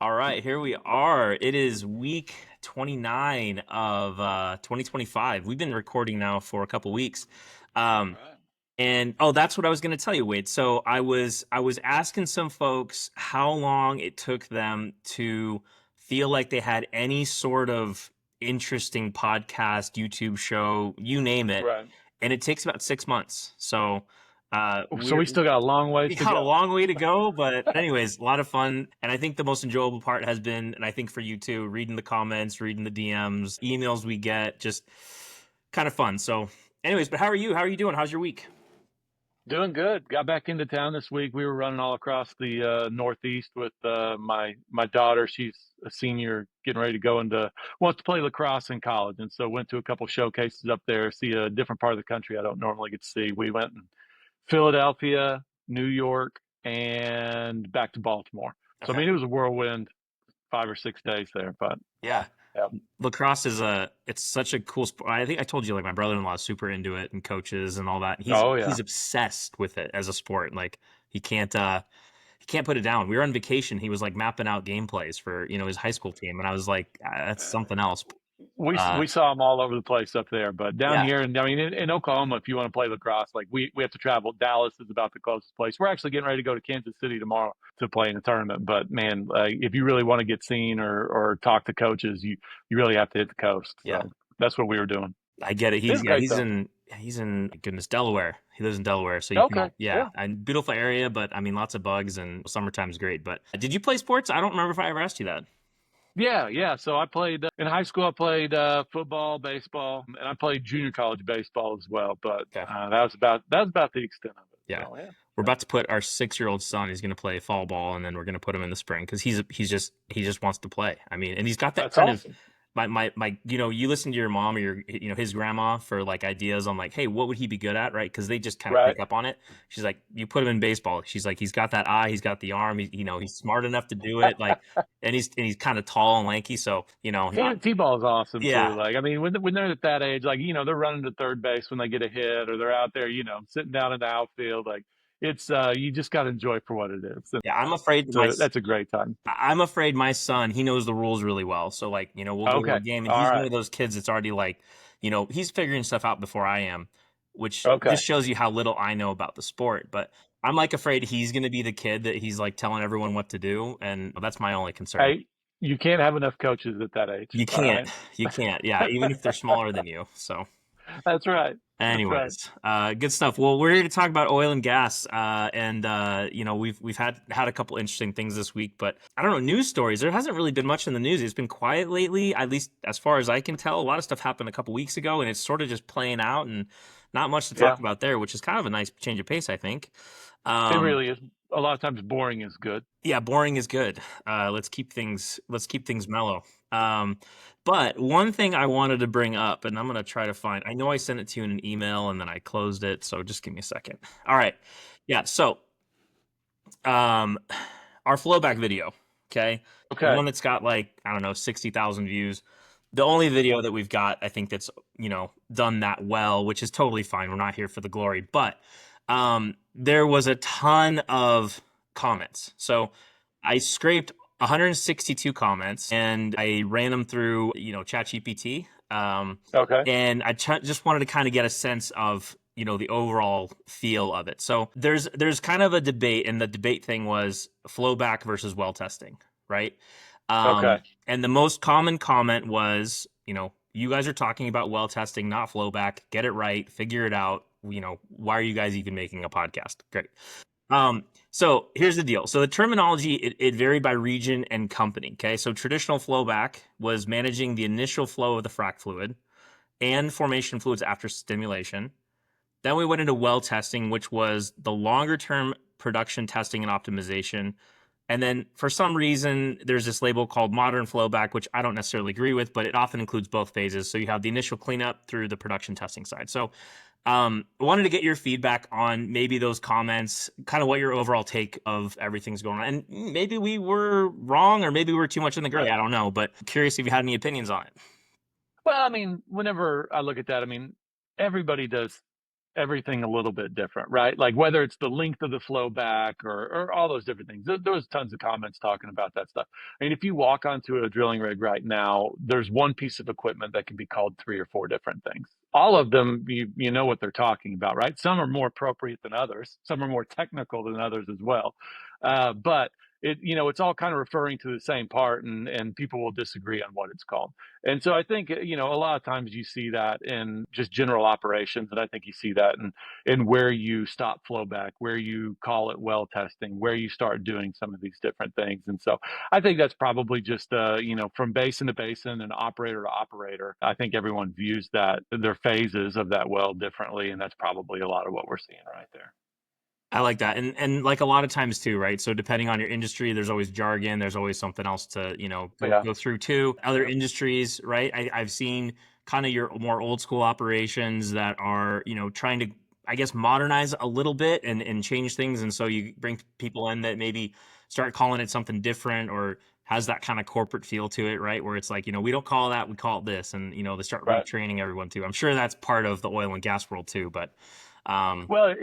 All right, here we are. It is week 29 of 2025. We've been recording now for a couple weeks. All Um, right. and oh, that's what I was going to tell you, Wade. So I was asking some folks how long it took them to feel like they had any sort of interesting podcast, YouTube show, you name it, Right. and it takes about 6 months. So So we we're still got a long ways we to got a go. long way to go, but anyways, a lot of fun. And I think the most enjoyable part has been, and I think for you too, reading the comments, reading the DMs, emails we get, just kind of fun. So, anyways, but how are you? How are you doing? How's your week? Doing good. Got back into town this week. We were running all across the Northeast with my daughter. She's a senior, getting ready to go into wants to play lacrosse in college, and so went to a couple showcases up there, see a different part of the country I don't normally get to see. We went in Philadelphia, New York, and back to Baltimore. So I Okay. mean, it was a whirlwind 5 or 6 days there, but Yeah. yeah. Lacrosse is it's such a cool sport. I think I told you like my brother-in-law is super into it and coaches and all that. He's Oh he's yeah. obsessed with it as a sport. Like he can't he can't put it down. We were on vacation. He was like mapping out gameplays for, his high school team. And I was like, that's something else. We Uh, saw them all over the place up there, but down yeah. here, and I mean, in Oklahoma, if you want to play lacrosse, like we have to travel. Dallas is about the closest place. We're actually getting ready to go to Kansas City tomorrow to play in a tournament. But man, if you really want to get seen or talk to coaches, you really have to hit the coast. Yeah. So that's what we were doing. I get it. It's He's yeah, great he's though. in he's in goodness, Delaware. He lives in Delaware, so you can Okay, yeah, yeah, and beautiful area, but I mean lots of bugs and summertime's great. But did you play sports? I don't remember if I ever asked you that. yeah. So I played in high school. I played football, baseball, and I played junior college baseball as well. But Okay. that was about the extent of it. Yeah. So yeah, We're yeah. about to put our 6-year-old son, he's gonna play fall ball, and then we're gonna put him in the spring because he just wants to play. I mean, and he's got that That's kind of awesome. my you listen to your mom or your his grandma for like ideas on like, hey, what would he be good at, right? Because they just kind of Right. pick up on it. She's like, you put him in baseball. She's like, he's got that eye, he's got the arm, he's smart enough to do it, like, and he's kind of tall and lanky, so T-ball is awesome yeah, too. Like, I mean, when they're at that age, like, they're running to third base when they get a hit, or they're out there, sitting down in the outfield. Like, it's you just got to enjoy for what it is. And yeah. that's a great time. I'm afraid my son, he knows the rules really well. So like, we'll go to a Okay, game and all he's one right, of those kids that's already like, he's figuring stuff out before I am, which okay. just shows you how little I know about the sport. But I'm like afraid he's going to be the kid that he's like telling everyone what to do. And that's my only concern. Hey, you can't have enough coaches at that age. You All can't, right, you can't. Yeah. Even if they're smaller than you. So. that's right. That's right. Anyways, good stuff. Well, we're here to talk about oil and gas, and we've had a couple interesting things this week, but I don't know, news stories. There hasn't really been much in the news. It's been quiet lately, at least as far as I can tell. A lot of stuff happened a couple weeks ago, and it's sort of just playing out, and not much to talk Yeah, about there, which is kind of a nice change of pace, I think. it Um, really is. A lot of times, boring is good. yeah, boring is good. Let's keep things mellow. Um, but one thing I wanted to bring up, and I'm gonna try to find. I know I sent it to you in an email, and then I closed it. So just give me a second. All right. Yeah. So, um, our flowback video. Okay, the Okay, one that's got like I don't know 60,000 views. The only video that we've got, I think that's done that well, which is totally fine. We're not here for the glory, but there was a ton of comments. So I scraped 162 comments and I ran them through, ChatGPT. okay, And I just wanted to kind of get a sense of, the overall feel of it. So there's kind of a debate, and the debate thing was flowback versus well testing, right? okay. And the most common comment was, you guys are talking about well testing, not flowback. Get it right, figure it out. Why are you guys even making a podcast? Great. So here's the deal. So the terminology, it varied by region and company. Okay. So traditional flowback was managing the initial flow of the frac fluid and formation fluids after stimulation. Then we went into well testing, which was the longer term production testing and optimization. And then for some reason, there's this label called modern flowback, which I don't necessarily agree with, but it often includes both phases. So you have the initial cleanup through the production testing side. So I wanted to get your feedback on maybe those comments, kind of what your overall take of everything's going on. And maybe we were wrong or maybe we were too much in the gray. I don't know, but curious if you had any opinions on it. Well, I mean, whenever I look at that, I mean, everybody does everything a little bit different, right? Like whether it's the length of the flow back or all those different things. There was tons of comments talking about that stuff. I mean, if you walk onto a drilling rig right now, there's one piece of equipment that can be called 3 or 4 different things. All of them, you know what they're talking about, right? Some are more appropriate than others. Some are more technical than others as well. But it's all kind of referring to the same part, and people will disagree on what it's called. And so I think, a lot of times you see that in just general operations. And I think you see that in where you stop flowback, where you call it well testing, where you start doing some of these different things. And so I think that's probably just, from basin to basin and operator to operator. I think everyone views that their phases of that well differently. And that's probably a lot of what we're seeing right there. I like that. And like a lot of times too, right? So depending on your industry, there's always jargon, there's always something else to, Yeah. go through too. Other Yep. industries, right? I've seen kind of your more old school operations that are, trying to, I guess, modernize a little bit and change things. And so you bring people in that maybe start calling it something different or has that kind of corporate feel to it, right? Where it's like, we don't call that, we call it this. And, they start Right. retraining everyone too. I'm sure that's part of the oil and gas world too, but Well,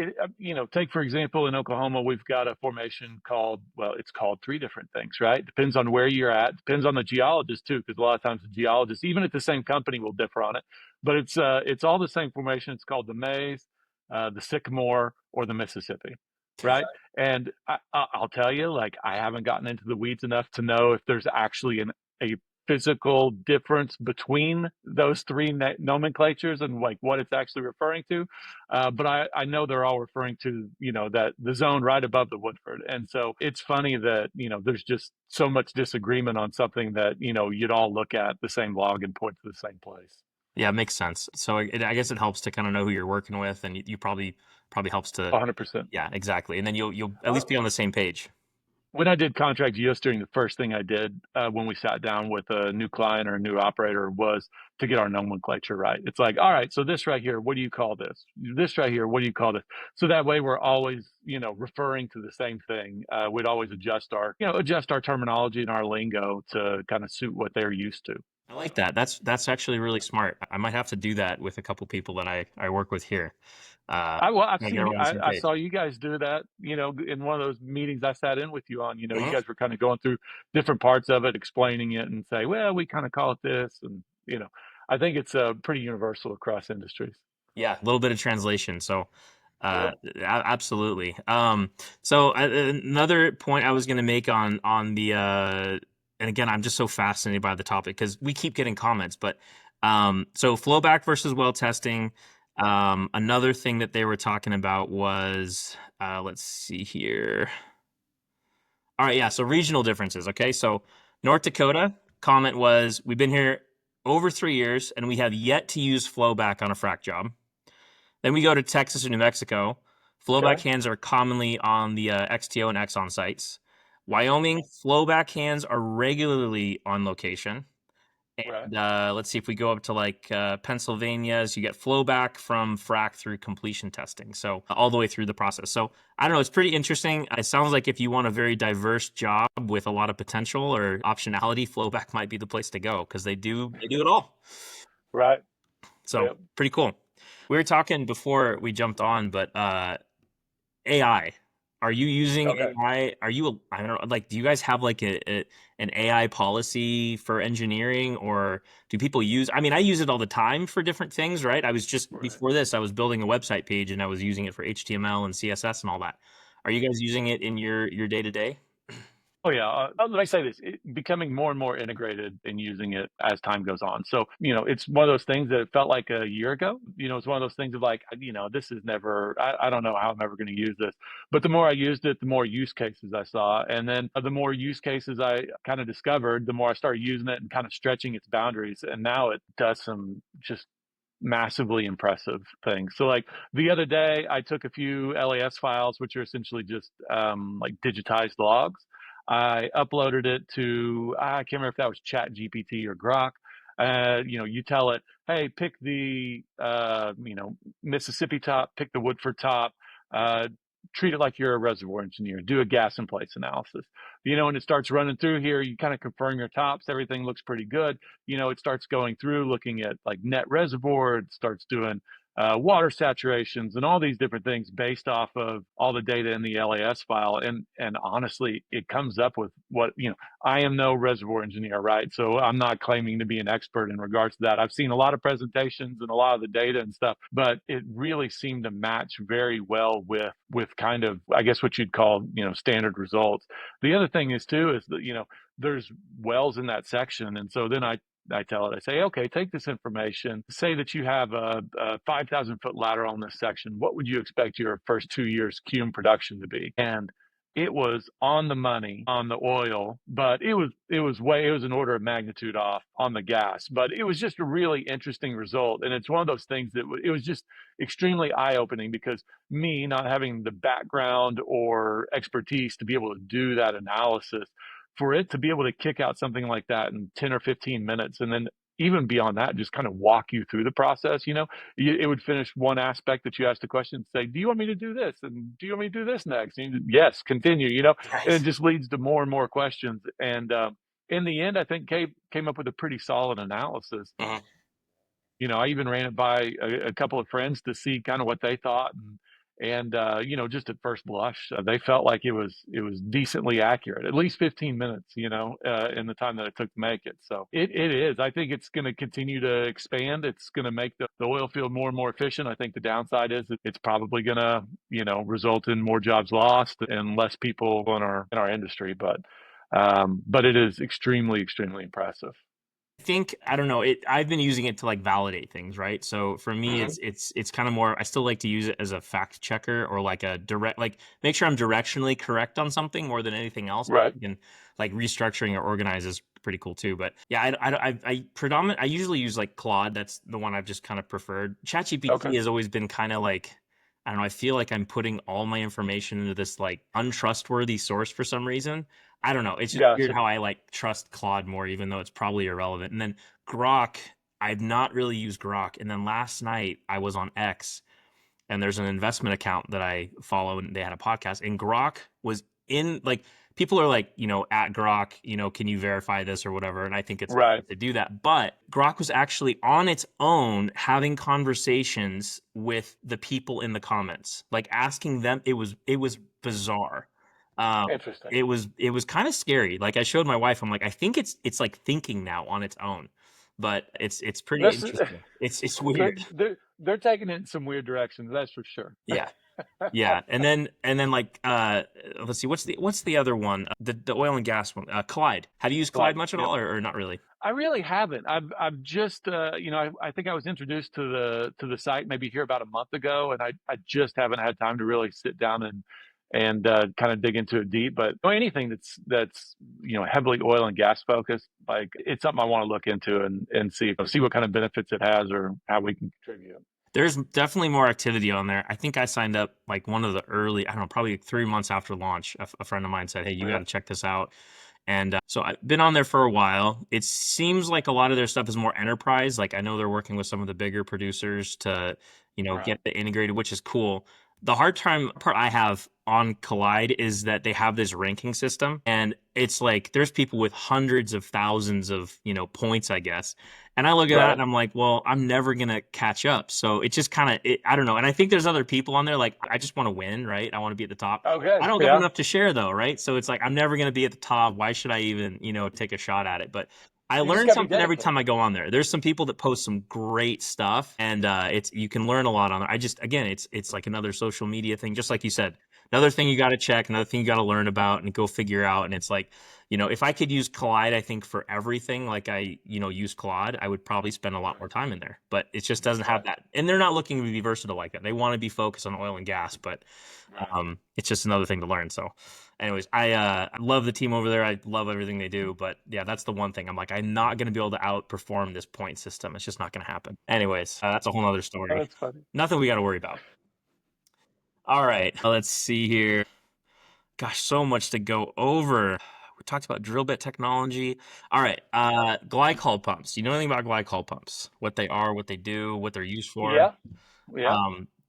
take for example, in Oklahoma, we've got a formation called, well, it's called 3 different things, right? Depends on where you're at, depends on the geologist too, because a lot of times the geologists, even at the same company, will differ on it. But it's all the same formation. It's called the Maze, the Sycamore, or the Mississippi, right? And I'll tell you, like, I haven't gotten into the weeds enough to know if there's actually a physical difference between those 3 nomenclatures and like what it's actually referring to. But I know they're all referring to, that the zone right above the Woodford. And so it's funny that, there's just so much disagreement on something that, you'd all look at the same log and point to the same place. Yeah, it makes sense. So I guess it helps to kind of know who you're working with, and you probably helps to, 100%. yeah, exactly. And then you'll at least be on the same page. When I did contract geosteering, the first thing I did when we sat down with a new client or a new operator was to get our nomenclature right. It's like, all right, so this right here, what do you call this? This right here, what do you call this? So that way we're always, referring to the same thing. We'd always adjust our terminology and our lingo to kind of suit what they're used to. I like that. That's actually really smart. I might have to do that with a couple people that I work with here. I've Kind of get seen, everyone on the same I page. saw you guys do that, in one of those meetings I sat in with you on. You Mhm. guys were kind of going through different parts of it, explaining it, and say, well, we kind of call it this, and I think it's pretty universal across industries. Yeah, a little bit of translation. So, Yep. absolutely. So another point I was going to make on the and again, I'm just so fascinated by the topic because we keep getting comments. But so flowback versus well testing. Another thing that they were talking about was let's see here. All right, yeah. So regional differences. Okay, so North Dakota comment was we've been here over 3 years and we have yet to use flowback on a frac job. Then we go to Texas or New Mexico. Flowback Okay. hands are commonly on the XTO and Exxon sites. Wyoming, flowback hands are regularly on location. Right. And let's see if we go up to like Pennsylvania, so you get flowback from frac through completion testing. So all the way through the process. So I don't know, it's pretty interesting. It sounds like if you want a very diverse job with a lot of potential or optionality, flowback might be the place to go because they do it all. Right. So Yep. pretty cool. We were talking before we jumped on, but AI. Are you using Okay. AI? I don't know, like, do you guys have like an AI policy for engineering or do people use, I mean, I use it all the time for different things, right? I was just, Right. before this, I was building a website page and I was using it for HTML and CSS and all that. Are you guys using it in your day to day? Oh yeah. Let me say this: becoming more and more integrated and using it as time goes on. So it's one of those things that it felt like a year ago. It's one of those things of like, this is never. I don't know how I'm ever going to use this. But the more I used it, the more use cases I saw, and then the more use cases I kind of discovered, the more I started using it and kind of stretching its boundaries. And now it does some just massively impressive things. So like the other day, I took a few LAS files, which are essentially just like digitized logs. I uploaded it to, I can't remember if that was ChatGPT or Grok. You tell it, hey, pick the Mississippi top, pick the Woodford top, uh, treat it like you're a reservoir engineer, do a gas in place analysis. And it starts running through here. You kind of confirm your tops, everything looks pretty good. It starts going through looking at like net reservoir. It starts doing water saturations and all these different things based off of all the data in the LAS file. And honestly, it comes up with what, I am no reservoir engineer, right? So I'm not claiming to be an expert in regards to that. I've seen a lot of presentations and a lot of the data and stuff, but it really seemed to match very well with kind of, I guess, what you'd call, standard results. The other thing is too, is that, there's wells in that section. And so then I tell it, I say, okay, take this information. Say that you have a 5,000-foot lateral in this section. What would you expect your first 2 years cum production to be? And it was on the money on the oil, but it was an order of magnitude off on the gas. But it was just a really interesting result, and it's one of those things that it was just extremely eye-opening, because me not having the background or expertise to be able to do that analysis, for it to be able to kick out something like that in 10 or 15 minutes, and then even beyond that, just kind of walk you through the process, it would finish one aspect that you asked the question, say, do you want me to do this? And do you want me to do this next? And yes, continue, and it Right. just leads to more and more questions. And in the end, I think came up with a pretty solid analysis. Mhm. I even ran it by a couple of friends to see kind of what they thought, and just at first blush, they felt like it was decently accurate, at least 15 minutes, in the time that it took to make it. So it is. I think it's going to continue to expand. It's going to make the oil field more and more efficient. I think the downside is that it's probably going to, result in more jobs lost and less people in our industry. But it is extremely, extremely impressive. I think I don't know it. I've been using it to like validate things, right? So for me, Hmm. it's kind of more. I still like to use it as a fact checker or like a direct, like make sure I'm directionally correct on something more than anything else. Right. And like restructuring or organize is pretty cool too. But yeah, I usually use like Claude. That's the one I've just kind of preferred. Okay. ChatGPT has always been kind of like, I don't know. I feel like I'm putting all my information into this like untrustworthy source for some reason. I don't know. It's just weird Gotcha. how I like trust Claude more, even though it's probably irrelevant. And then Grok, I've not really used Grok. And then last night I was on X, and there's an investment account that I follow, and they had a podcast, and Grok was in like, people are like, at Grok, can you verify this or whatever? And I think it's Right. to do that. But Grok was actually on its own having conversations with the people in the comments, like asking them. It was bizarre. Um, Interesting. it was kind of scary. Like I showed my wife, I'm like, I think it's like thinking now on its own, but it's pretty This is interesting. It's they're weird. they're they're taking it in some weird directions, that's for sure. Yeah. Yeah, and then like let's see, what's the other one? The oil and gas one. Clyde. Have you used Clyde Glide. much at Yep. all, or not really? I really haven't. I've just I think I was introduced to the site maybe here about a month ago, and I just haven't had time to really sit down and kind of dig into it deep. But anything that's heavily oil and gas focused, like it's something I want to look into and see what kind of benefits it has or how we can contribute. There's definitely more activity on there. I think I signed up like one of the early, I don't know, probably like 3 months after launch. A friend of mine said, "Hey, you got Yeah. to check this out." And so I've been on there for a while. It seems like a lot of their stuff is more enterprise. Like I know they're working with some of the bigger producers to, Right. get it integrated, which is cool. The hard time part I have on Collide is that they have this ranking system, and it's like there's people with hundreds of thousands of, points, I guess. And I look at that Right. and I'm like, well, I'm never gonna catch up. So it just kind of, I don't know. And I think there's other people on there. Like I just want to win, right? I want to be at the top. I Okay. don't have Yeah. enough to share though, right? So it's like I'm never going to be at the top. Why should I even, take a shot at it? But I You just learn got to be something every dedicated. time I go on there. There's some people that post some great stuff, and it's you can learn a lot on there. I just again, it's like another social media thing, just like you said. Another thing you got to check, another thing you got to learn about and go figure out. And it's like, if I could use Collide, I think for everything, like I, use Claude, I would probably spend a lot more time in there. But it just doesn't have Right. that, and they're not looking to be versatile like that. They want to be focused on oil and gas, but Right. it's just another thing to learn. So, anyways, I love the team over there. I love everything they do. But yeah, that's the one thing. I'm like, I'm not going to be able to outperform this point system. It's just not going to happen. Anyways, that's a whole other Oh, story. that's funny. Nothing we got to worry about. All right, let's see here. Gosh, so much to go over. We talked about drill bit technology. All right, glycol pumps. You know anything about glycol pumps? What they are, what they do, what they're used for? Yeah. Yeah.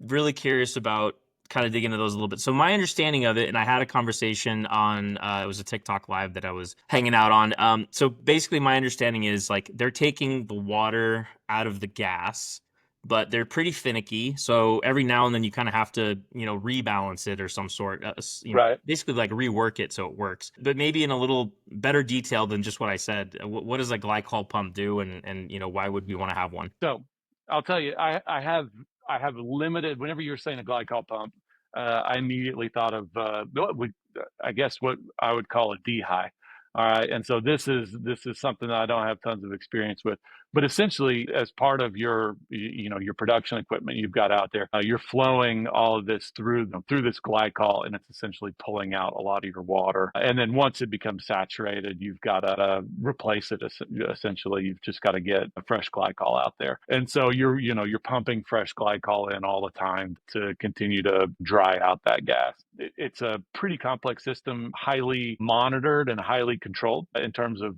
Really curious about kind of dig into those a little bit. So my understanding of it, and I had a conversation on, it was a TikTok live that I was hanging out on. So basically, my understanding is like they're taking the water out of the gas, but they're pretty finicky. So every now and then you kind of have to, rebalance it or some sort, Right. basically like rework it so it works. But maybe in a little better detail than just what I said. What does a glycol pump do, and why would we want to have one? So I'll tell you, I have limited. Whenever you were saying a glycol pump, I immediately thought of I guess what I would call a dehy. All right, and so this is something that I don't have tons of experience with, but essentially, as part of your production equipment you've got out there, you're flowing all of this through this glycol, and it's essentially pulling out a lot of your water. And then once it becomes saturated, you've got to replace it. Essentially, you've just got to get a fresh glycol out there, and so you're pumping fresh glycol in all the time to continue to dry out that gas. It's a pretty complex system, highly monitored and highly controlled in terms of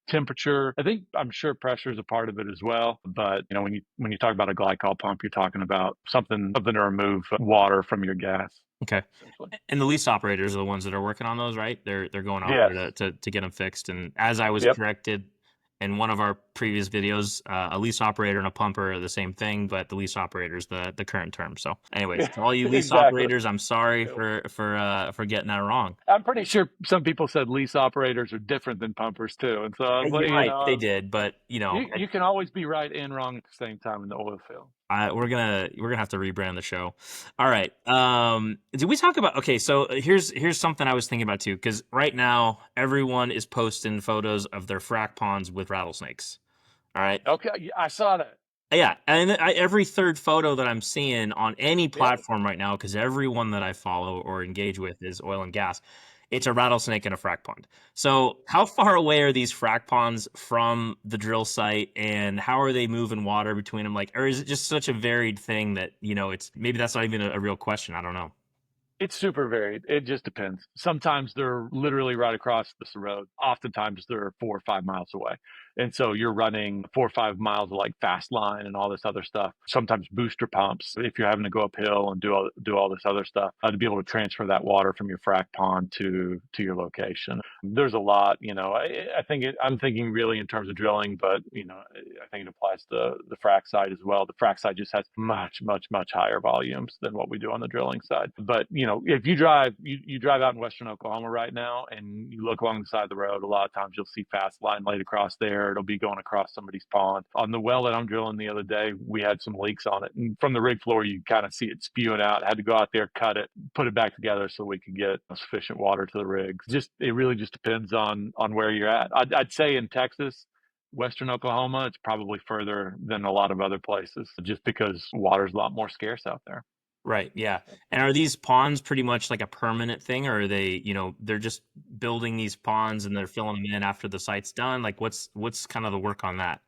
temperature. I'm sure pressure is a part of it as well. But when you talk about a glycol pump, you're talking about something to remove water from your gas, Okay. essentially. And the lease operators are the ones that are working on those, right? They're going out Yes. there to get them fixed. And as I was Yep. corrected in one of our previous videos, a lease operator and a pumper are the same thing, but the lease operator is the current term. So, anyways, to all you lease Exactly. operators, I'm sorry Yep. for getting that wrong. I'm pretty sure some people said lease operators are different than pumpers too, and so I was like, You're right, they did, but you can always be right and wrong at the same time in the oil field. we're gonna have to rebrand the show. All right. Did we talk about? Okay, so here's something I was thinking about too, because right now everyone is posting photos of their frac ponds with rattlesnakes. All right. Okay, I saw that. Yeah, and every third photo that I'm seeing on any Yep. platform right now, because everyone that I follow or engage with is oil and gas, it's a rattlesnake in a frac pond. So, how far away are these frac ponds from the drill site, and how are they moving water between them? Like, or is it just such a varied thing that it's maybe that's not even a real question? I don't know. It's super varied. It just depends. Sometimes they're literally right across this road. Oftentimes they're 4 or 5 miles away. And so you're running 4 or 5 miles of like fast line and all this other stuff. Sometimes booster pumps if you're having to go uphill and do all this other stuff to be able to transfer that water from your frac pond to your location. There's a lot, I'm thinking really in terms of drilling, but I think it applies to the frac side as well. The frac side just has much, much, much higher volumes than what we do on the drilling side. But if you drive out in western Oklahoma right now and you look along the side of the road, a lot of times you'll see fast line laid across there. It'll be going across somebody's pond. On the well that I'm drilling the other day, we had some leaks on it, and from the rig floor you kind of see it spewing out. I had to go out there, cut it, put it back together so we could get sufficient water to the rigs. It really just depends on where you're at. I'd say in Texas, western Oklahoma, it's probably further than a lot of other places just because water's a lot more scarce out there. Right. Yeah. And are these ponds pretty much like a permanent thing, or are they, they're just building these ponds and they're filling them in after the site's done? Like, what's kind of the work on that?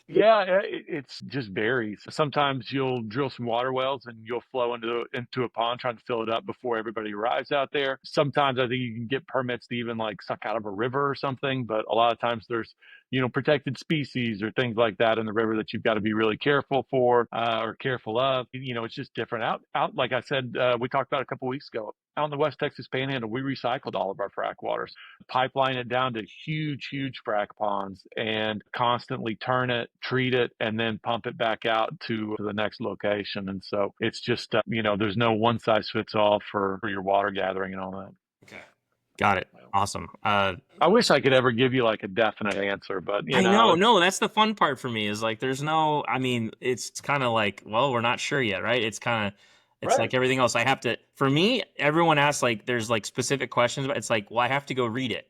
Yeah, it's just varies. Sometimes you'll drill some water wells and you'll flow into a pond trying to fill it up before everybody arrives out there. Sometimes I think you can get permits to even like suck out of a river or something, but a lot of times there's protected species or things like that in the river that you've got to be really careful for or careful of. It's just different. Out like I said, we talked about a couple weeks ago. Out in the West Texas Panhandle, we recycled all of our frac waters, pipeline it down to huge, huge frac ponds, and constantly turn it, treat it, and then pump it back out to the next location. And so it's just, there's no one size fits all for your water gathering and all that. Okay. Got it. Awesome. I wish I could ever give you like a definite answer, but I know, it's no, that's the fun part for me is like there's no, I mean, it's kind of like, well, we're not sure yet, right? It's right. like everything else. I have to, for me, everyone asks like, there's like specific questions, but it's like, well, I have to go read it.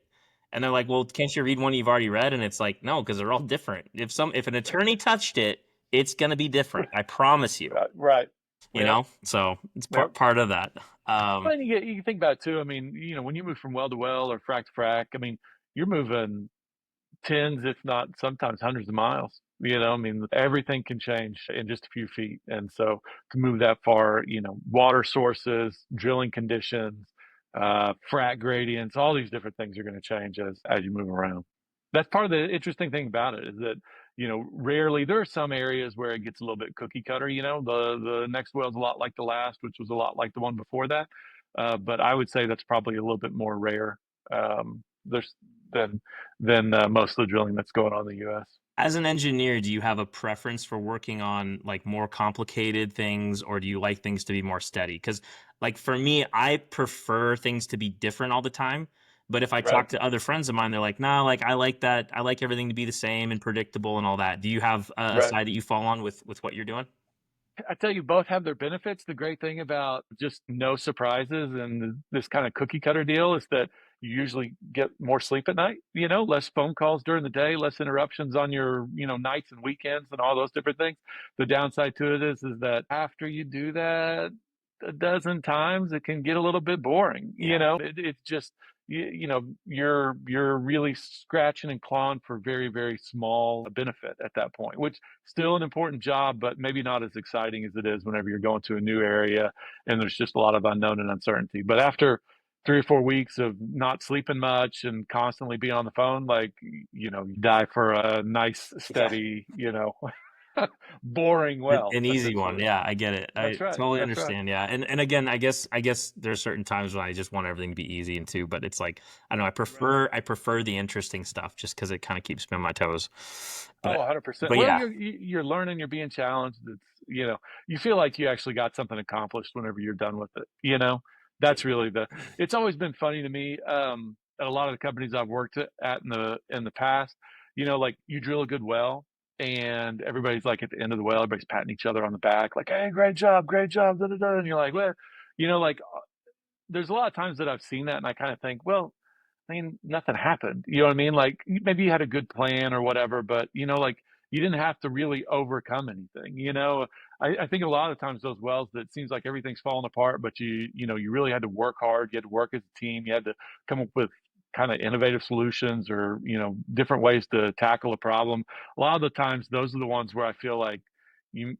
And they're like, well, can't you read one you've already read? And it's like, no, because they're all different. If an attorney touched it, it's gonna be different. I promise you. Right. Yep. So it's Yep. part of that. Well, and you can think about it too. I mean, when you move from well to well or frac to frac, I mean, you're moving tens, if not sometimes hundreds of miles. I mean, everything can change in just a few feet. And so to move that far, water sources, drilling conditions, frac gradients, all these different things are going to change as you move around. That's part of the interesting thing about it is that, rarely there are some areas where it gets a little bit cookie cutter. The next well is a lot like the last, which was a lot like the one before that. But I would say that's probably a little bit more rare. There's than most of the drilling that's going on in the U.S. As an engineer, do you have a preference for working on like more complicated things, or do you like things to be more steady? Because like for me, I prefer things to be different all the time. But if I Right. talk to other friends of mine, they're like, "Nah, like I like that. I like everything to be the same and predictable and all that." Do you have a Right. side that you fall on with what you're doing? I tell you, both have their benefits. The great thing about just no surprises and this kind of cookie cutter deal is that you usually get more sleep at night, less phone calls during the day, less interruptions on your, nights and weekends and all those different things. The downside to it is that after you do that a dozen times, it can get a little bit boring. Yeah. It's just, you're really scratching and clawing for very, very small benefit at that point, which still an important job, but maybe not as exciting as it is whenever you're going to a new area and there's just a lot of unknown and uncertainty. But after 3 or 4 weeks of not sleeping much and constantly being on the phone, like, you die for a nice, Yeah. steady, boring An, well, an easy one. essentially. Yeah, I get it. I That's right. totally That's right. understand. Yeah. And again, I guess there's certain times when I just want everything to be easy and too, but it's like I don't know, Right. I prefer the interesting stuff just because it kind of keeps me on my toes. Oh, But 100%. but Well, yeah. you're learning, you're being challenged. You feel like you actually got something accomplished whenever you're done with it. That's really it's always been funny to me, at a lot of the companies I've worked at in the past, like you drill a good well and everybody's like at the end of the well, everybody's patting each other on the back, like, hey, great job, da, da, da. And you're like, well, like there's a lot of times that I've seen that and I kind of think, well, I mean, nothing happened. You know what I mean? Like maybe you had a good plan or whatever, but like you didn't have to really overcome anything. I think a lot of times those wells that seems like everything's falling apart, but you really had to work hard. You had to work as a team. You had to come up with kind of innovative solutions or different ways to tackle a problem. A lot of the times, those are the ones where I feel like you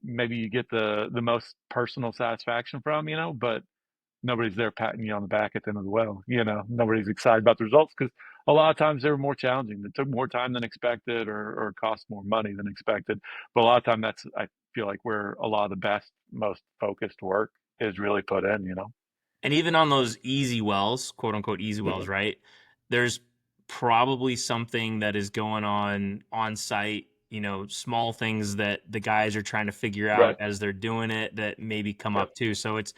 get the most personal satisfaction from. But nobody's there patting you on the back at the end of the well. Nobody's excited about the results because a lot of times they were more challenging. It took more time than expected or cost more money than expected. But a lot of time I feel like where a lot of the best, most focused work is really put in. And even on those easy wells, quote unquote easy wells, Mhm. right? There's probably something that is going on site, small things that the guys are trying to figure out Right. as they're doing it that maybe come Yep. up too. So it's,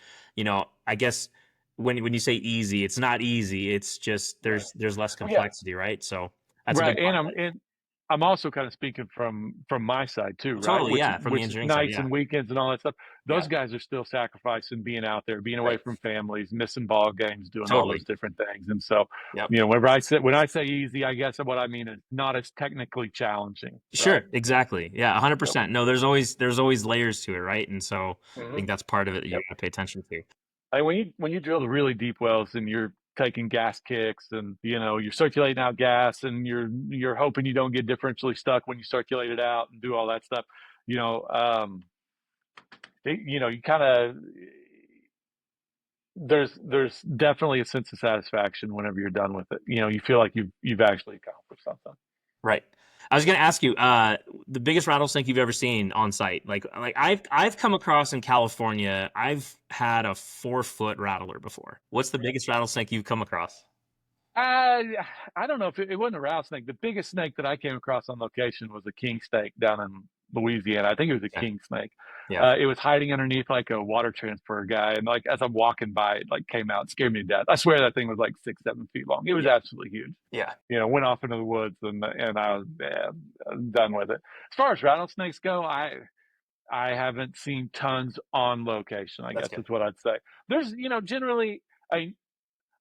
I guess when you say easy, it's not easy. It's just Right. there's less Well, yeah. complexity, right? So that's a Right, big part and of I'm also kind of speaking from my side too, it. right? Totally, Which yeah. From the which is engineering side, nights yeah. and weekends and all that stuff. Yeah. Those guys are still sacrificing being out there, being away Right. from families, missing ball games, doing all those Totally. different things. And so, Yep. when I say easy, I guess what I mean is not as technically challenging, right? Sure, exactly. Yeah, Yep. 100%. No, there's always layers to it, right? And so I Hmm. think that's part of it that you Yep. got to pay attention to. When you drill the really deep wells and you're taking gas kicks and you're circulating out gas and you're hoping you don't get differentially stuck when you circulate it out and do all that stuff, you know, um, you kind of there's definitely a sense of satisfaction whenever you're done with it. You feel like you've actually accomplished something. Right. I was going to ask you, the biggest rattlesnake you've ever seen on site. Like I've come across in California, I've had a 4 foot rattler before. What's the biggest rattlesnake you've come across? I I don't know if it wasn't a rattlesnake. The biggest snake that I came across on location was a king snake down in Louisiana. I think it was a Okay. king snake. Yeah. It was hiding underneath like a water transfer guy, and like as I'm walking by, it like came out, and scared me to death. I swear that thing was like 6, 7 feet long. It was Yeah. absolutely huge. Yeah. Went off into the woods, and I was done with it. As far as rattlesnakes go, I haven't seen tons on location. I That's guess good. is what I'd say. There's generally.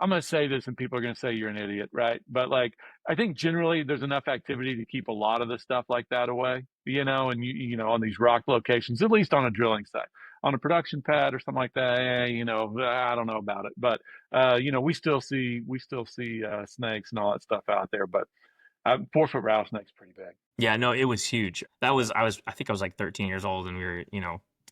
I'm going to say this and people are going to say you're an idiot, right? But like, I think generally there's enough activity to keep a lot of the stuff like that away, and on these rock locations, at least on a drilling site, on a production pad or something like that. I don't know about it, but we still see snakes and all that stuff out there. But 4 foot rattlesnake's pretty big. Yeah, no, it was huge. I think I was like 13 years old and we were,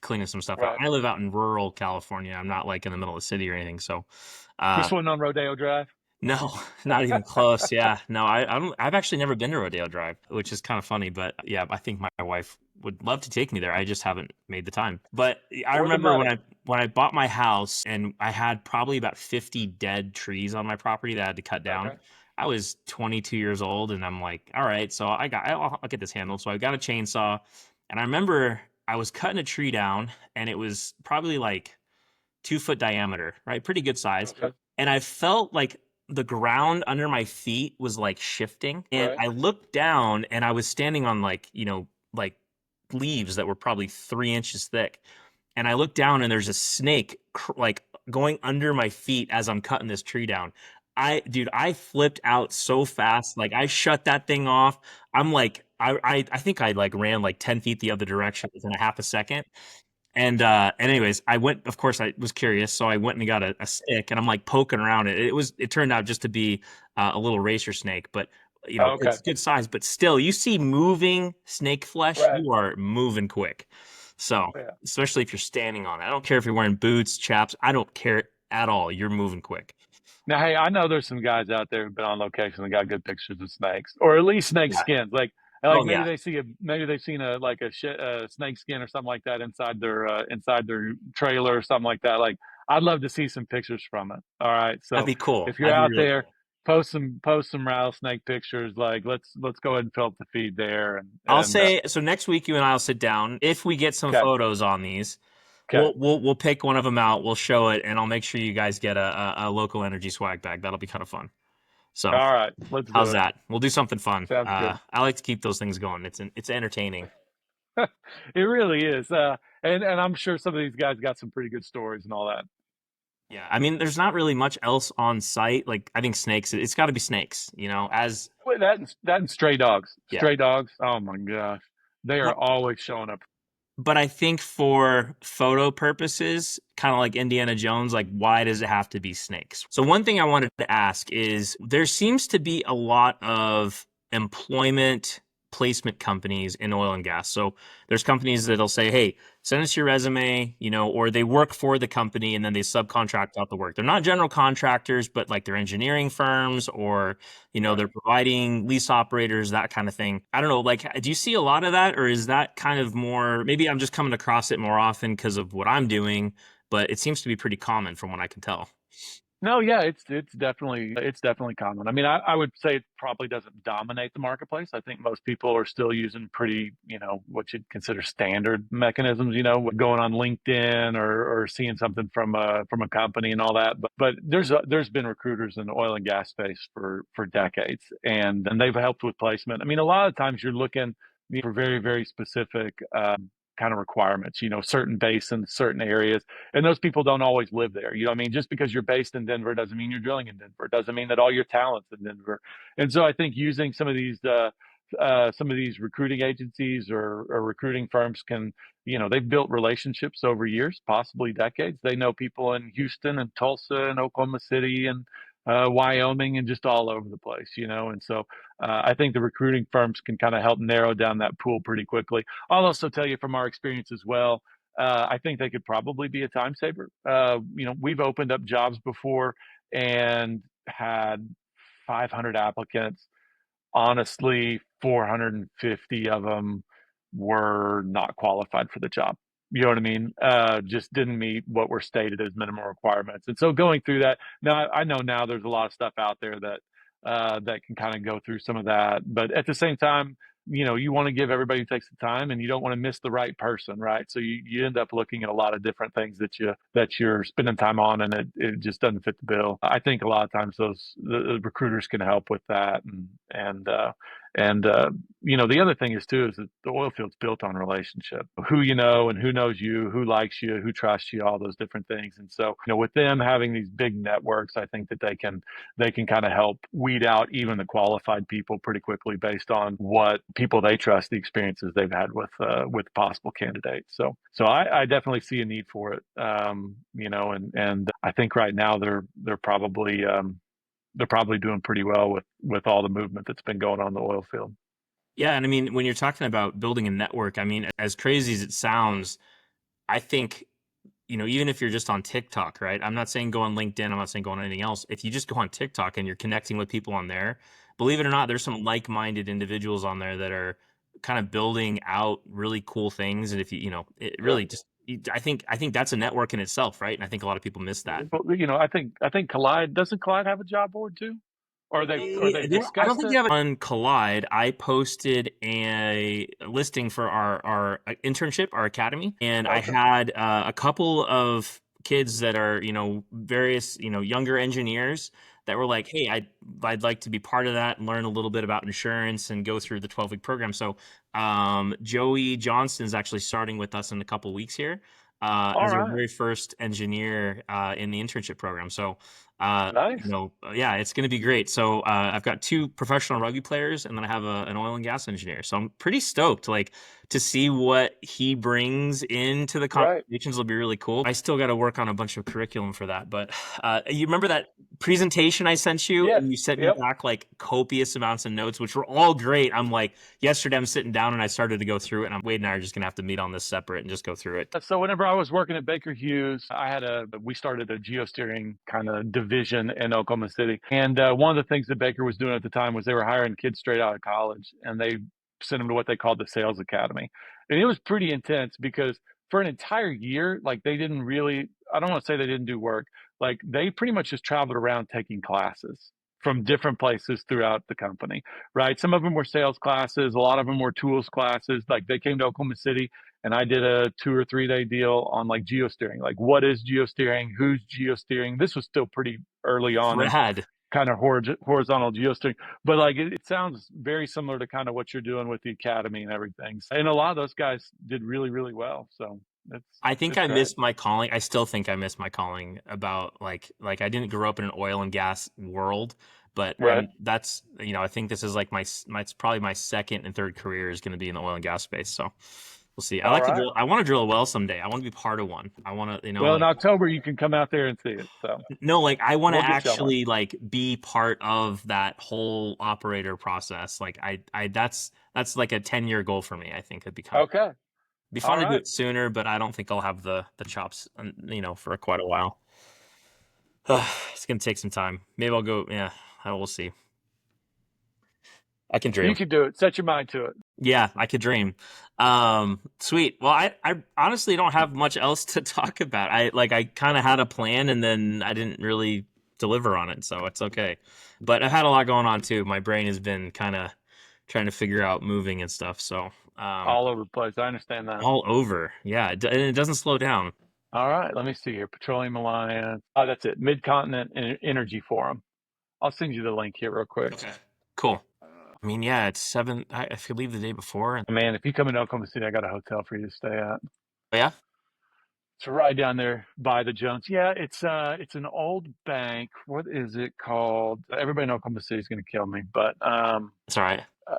cleaning some stuff out. Right. I live out in rural California. I'm not like in the middle of the city or anything. So, This uh, one on Rodeo Drive. no, not even close. Yeah, no, I've actually never been to Rodeo Drive, which is kind of funny. But yeah, I think my wife would love to take me there. I just haven't made the time. But I Or the remember when money. I bought my house and I had probably about 50 dead trees on my property that I had to cut down. Okay. I was 22 years old, and I'm like, all right, so I'll get this handled. So I got a chainsaw, and I remember I was cutting a tree down, and it was probably like 2 foot diameter, right? Pretty good size. Okay. And I felt like the ground under my feet was like shifting. And Right. I looked down and I was standing on like, like leaves that were probably 3 inches thick. And I looked down and there's a snake like going under my feet as I'm cutting this tree down. Dude, I flipped out so fast. Like I shut that thing off. I'm like, I think I like ran like 10 feet the other direction within a half a second. And anyways, I went, of course, I was curious, so I went and got a stick and I'm like poking around it. It turned out just to be a little racer snake, but Oh, okay. it's good size, but still, you see moving snake flesh, Right. you are moving quick. So, Yeah. especially if you're standing on it. I don't care if you're wearing boots, chaps, I don't care at all. You're moving quick. Now, hey, I know there's some guys out there who've been on location and got good pictures of snakes, or at least snake Yeah. skins. Like Oh maybe yeah. maybe they've seen a snake skin or something like that inside their trailer or something like that. Like I'd love to see some pictures from it. All right, That'd so be cool. if you're That'd be out really there, cool. post some rattlesnake pictures. Like let's go ahead and fill up the feed there I'll and say so next week you and I'll sit down. If we get some okay, photos on these, okay, we'll pick one of them out. We'll show it, and I'll make sure you guys get a local energy swag bag. That'll be kind of fun. So, all right, let's how's do it. that? We'll do something fun. Sounds good. I like to keep those things going. It's entertaining. It really is. And I'm sure some of these guys got some pretty good stories and all that. Yeah, I mean, there's not really much else on site. Like, I think snakes. It's got to be snakes. As Wait, that and stray dogs. yeah. Stray dogs. Oh my gosh, they are But always showing up. but I think for photo purposes, kind of like Indiana Jones, like why does it have to be snakes? So one thing I wanted to ask is there seems to be a lot of employment placement companies in oil and gas. So there's companies that'll say, "Hey, send us your resume," or they work for the company and then they subcontract out the work. They're not general contractors, but like they're engineering firms or they're Right. providing lease operators, that kind of thing. I don't know, like, do you see a lot of that, or is that kind of more, maybe I'm just coming across it more often because of what I'm doing, but it seems to be pretty common from what I can tell. No, yeah, it's definitely common. I mean, I would say it probably doesn't dominate the marketplace. I think most people are still using pretty, what you'd consider standard mechanisms, going on LinkedIn or seeing something from a company and all that. But there's been recruiters in the oil and gas space for decades, and they've helped with placement. I mean, a lot of times you're looking for very, very specific kind of requirements, certain basins, certain areas, and those people don't always live there. You know what I mean? Just because you're based in Denver doesn't mean you're drilling in Denver. It doesn't mean that all your talent's in Denver. And so I think using some of these recruiting agencies or recruiting firms can, they've built relationships over years, possibly decades. They know people in Houston and Tulsa and Oklahoma City and Wyoming and just all over the place, And so I think the recruiting firms can kind of help narrow down that pool pretty quickly. I'll also tell you from our experience as well, I think they could probably be a time saver. We've opened up jobs before and had 500 applicants. Honestly, 450 of them were not qualified for the job. You know what I mean? Just didn't meet what were stated as minimum requirements. And so going through that, now I know now there's a lot of stuff out there that can kind of go through some of that. But at the same time, you want to give everybody who takes the time, and you don't want to miss the right person, right? So you end up looking at a lot of different things that you're spending time on, and it just doesn't fit the bill. I think a lot of times the recruiters can help with that, and the other thing is too is that the oil field's built on relationship, who you know and who knows you, who likes you, who trusts you, all those different things. And so with them having these big networks, I think that they can kind of help weed out even the qualified people pretty quickly based on what people they trust, the experiences they've had with possible candidates. So I definitely see a need for it. And I think right now they're probably doing pretty well with all the movement that's been going on in the oil field. Yeah, and I mean, when you're talking about building a network, I mean, as crazy as it sounds, I think even if you're just on TikTok, right? I'm not saying go on LinkedIn. I'm not saying go on anything else. If you just go on TikTok and you're connecting with people on there, believe it or not, there's some like-minded individuals on there that are kind of building out really cool things. And if it Sure. really just, I think that's a network in itself, right? And I think a lot of people miss that. But I think Collide, doesn't Collide have a job board too? or they've I don't discussed think it? you have it on Collide. I posted a listing for our internship, our academy, and I Okay. had a couple of kids that are, various, younger engineers that were like, "Hey, I'd like to be part of that and learn a little bit about insurance and go through the 12-week program." So, Joey Johnston is actually starting with us in a couple weeks here, All as our right. very first engineer in the internship program. So, Nice. yeah, it's going to be great. So I've got two professional rugby players, and then I have an oil and gas engineer. So I'm pretty stoked, like, to see what he brings into the Right. conversations will be really cool. I still got to work on a bunch of curriculum for that, but you remember that presentation I sent you, Yes. and you sent me Yep. back like copious amounts of notes, which were all great. I'm like, yesterday I'm sitting down and I started to go through it, and Wade and I are just gonna have to meet on this separate and just go through it. So whenever I was working at Baker Hughes, we started a geosteering kind of division in Oklahoma City. And one of the things that Baker was doing at the time was they were hiring kids straight out of college, and they sent them to what they called the sales academy. And it was pretty intense because for an entire year, like they didn't really, I don't want to say they didn't do work, like they pretty much just traveled around taking classes from different places throughout the company, right? Some of them were sales classes, a lot of them were tools classes. Like they came to Oklahoma City, and I did a 2 or 3 day deal on like geosteering. Like, what is geosteering? Who's geosteering? This was still pretty early on in Rad. kind of horizontal geosteering, but like it sounds very similar to kind of what you're doing with the academy and everything. And a lot of those guys did really, really well. So I think it's I great. missed my calling. I still think I missed my calling about like I didn't grow up in an oil and gas world, but Right. that's I think this is like my it's probably my second and third career is going to be in the oil and gas space. So we'll see. I All like to right. drill. I want to drill a well someday. I want to be part of one. I want to Well, in like October you can come out there and see it. So no, like I want to we'll get you on one. actually like be part of that whole operator process. Like I that's like a 10-year goal for me. I think it'd be kind of Okay. be All fun to do right. it sooner, but I don't think I'll have the chops, for quite a while. It's gonna take some time. Maybe I'll go. Yeah, we'll see. I can You dream. can do it. Set your mind to it. Yeah, I could dream. Sweet. Well, I honestly don't have much else to talk about. I kind of had a plan and then I didn't really deliver on it, so it's okay. But I've had a lot going on too. My brain has been kind of trying to figure out moving and stuff. So, All over the place. I understand that. all over. Yeah, and it doesn't slow down. All right, let me see here. Petroleum Alliance. Oh, that's it. Mid-Continent Energy Forum. I'll send you the link here real quick. Okay. Cool. I mean, yeah, it's 7. I could leave the day before. Man, if you come into Oklahoma City, I got a hotel for you to stay at. Yeah. It's right down there by the Jones. Yeah, it's an old bank. What is it called? Everybody in Oklahoma City is going to kill me, but It's all right. uh,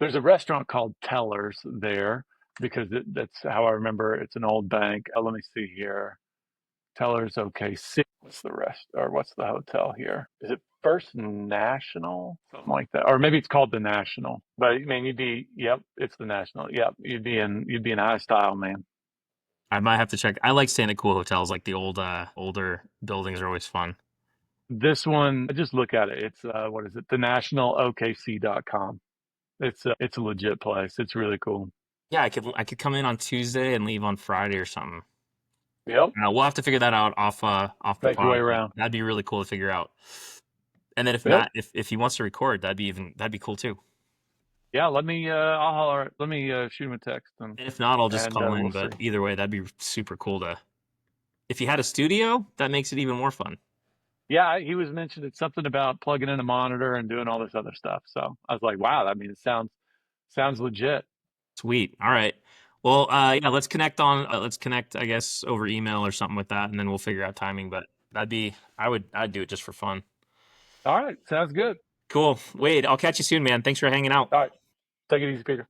there's a restaurant called Tellers there because that's how I remember. It's an old bank. Let me see here. Tellers, okay. What's the rest, or what's the hotel here? Is it First National? Something like that. Or maybe it's called the National. But I mean, yep, it's the National. Yep, you'd be in high style, man. I might have to check. I like staying at cool hotels. Like the older buildings are always fun. This one, just look at it. It's what is it? thenationalokc.com. It's a legit place. It's really cool. Yeah, I could come in on Tuesday and leave on Friday or something. Yep. We'll have to figure that out off the Make your way pod, but around. that'd be really cool to figure out. And then if Yep. Matt, if he wants to record, that'd be cool too. Yeah, I'll holler. Let me shoot him a text And if not, I'll just and call we'll in. see. But either way, that'd be super cool to. If you had a studio, that makes it even more fun. Yeah, he was mentioning something about plugging in a monitor and doing all this other stuff. So I was like, wow, I mean, it sounds legit. Sweet. All right. Well, yeah, let's connect, I guess, over email or something with that, and then we'll figure out timing. But I'd do it just for fun. All right, sounds good. Cool. Wade, I'll catch you soon, man. Thanks for hanging out. All right, take it easy, Peter.